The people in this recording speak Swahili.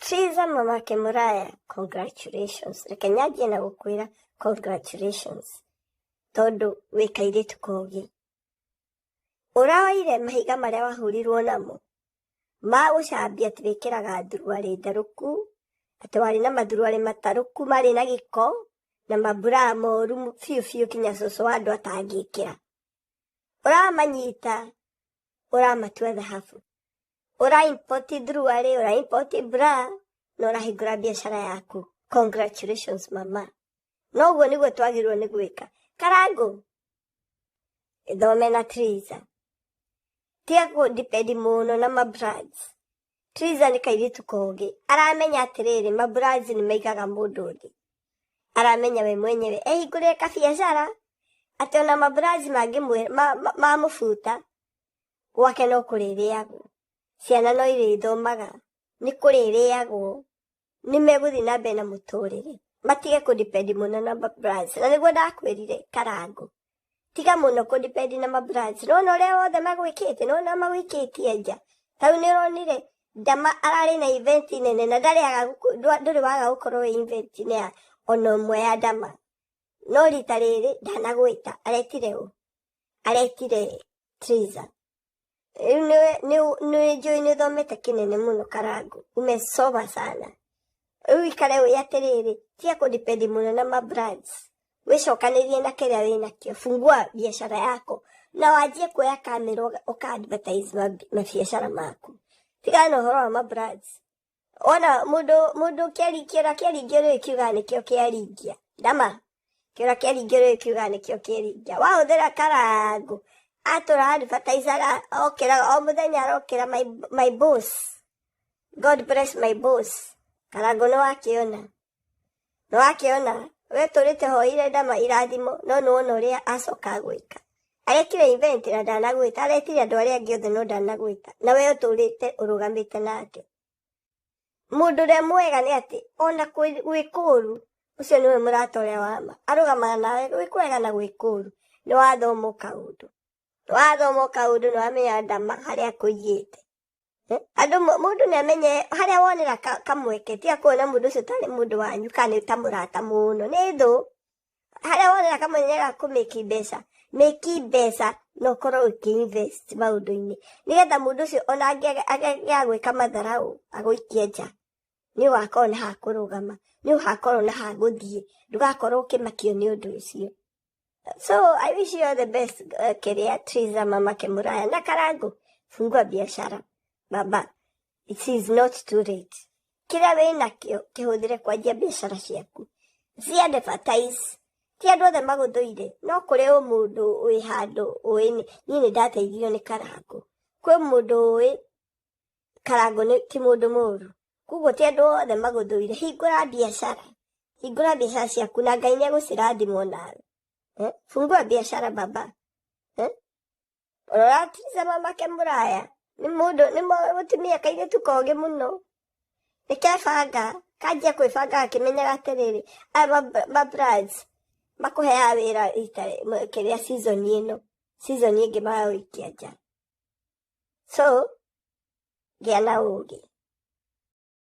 Triza mamake Muraya, congratulations. Reke nyambie na gukwira congratulations. Tondu wikairitu kogi. Urawaire mahiga maria wahurirwo namo. Ma gucambia twikiraga thuruari ndaruku. Ati wari na mathuruari mataruku mari na giko na mabura moru fiu kinya coco wa andu atangikira. Uramanyita. Uramatua dhahabu. Ura import thuruari, ura import bra. No urahingura biashara yaku. Congratulations mama. No guo niguo twagirwo ni gwika. Karangu. Ithome na Triza. Tia kudipedi muno na mabrads. Triza ni kairitu kogi. Aramenya atiriri mabrads ni maigaga mundu thi. Aramenya we mwenyewe ehingure ka biashara. Ati ona mabrads mangi mamufuta. Gwake no kuririagwo. Ciana no irithomaga. Ni kuririagwo. Ni meguthi na mbere na muturire. Matige kudipendi muno na mabrads. Na niguo ndakwirire Karangu. Tiga muno kudipendi na mabrads. No ria wothe magwikite, no na magwikitie nja. Tau ni ronire ndama arari na event nene na nduri waga gukorwo event ne ono mwe ya ndama. No rita riri ndanagwita aretire u. Aretire Triza. Ni join thomete kinene muno Karangu. Umesoma sana. Uikare uyatiriri. Tia kudipendi muno na mabrads. Wicokanirie na kiria wina kio. Fungua biashara yako. Na wajie kuoya kamera uka-advertise mabiashara maku. Tiga no horo wa mabrads. Ona mundu kiaringio ikiuga nikio kiaringia. Ndama. Kiaringio ikiuga nikio kiaringia. Wahuthira Karangu. Atura advertisaga okira o muthenya arokira my boss. God bless my boss. Karangu no wakiona. No wakiona. We turite hoire ndama irathimo no no ria acoka gwika. Arekire event na ndanagwita. Aretire andu aria angi othe no ndanagwita. Na we uturite urugamite nake. Mundu ria mwega ni ati ona gwikuru ucio niwe muratoria wama. Arugamaga nawe gwikwega na gwikuru. Ni wathomoka undu. Wathomoka undu no amenya ndama haria kuigite. Andu mundu ni amenye haria wonera kamweke tia kuona mundu ucio tari mundu wanyu kana ta murata muno ni thu. Haria wonera kamwenyera kumeki mbeca no korwo ukiinvest maundu-ini nigetha mundu ucio ona agagwika matharau agwikie nja ni wakorwo na ha kurugama ni wakorwo na ha guthie ndugakorwo ukimakio ni undu ucio. So I wish you all the best Kiria Triza mamake Muraya na Karangu. Fungua biashara baba, it is not too late. Kiria wina kio kihuthire kwanjia biashara ciaku. Advertise. Ti andu othe maguthuire no kuri mundu wi handu ni ndateithio ni Karangu. Kwi mundu wi Karangu ni ti mundu muru. Kuguo ti andu othe maguthuire. Hingura biashara ciaku na Ngai ni agucirathimo nawe. Fungua biashara baba. Rora Triza mamake Muraya ni mundu ni mutumia kairitu kogi muno. Nikebanga kanjia kwibanga akimenyaga atiriri mabrads makuhea wira kiria season ino season ingi magwikia nja. So gia na ugi.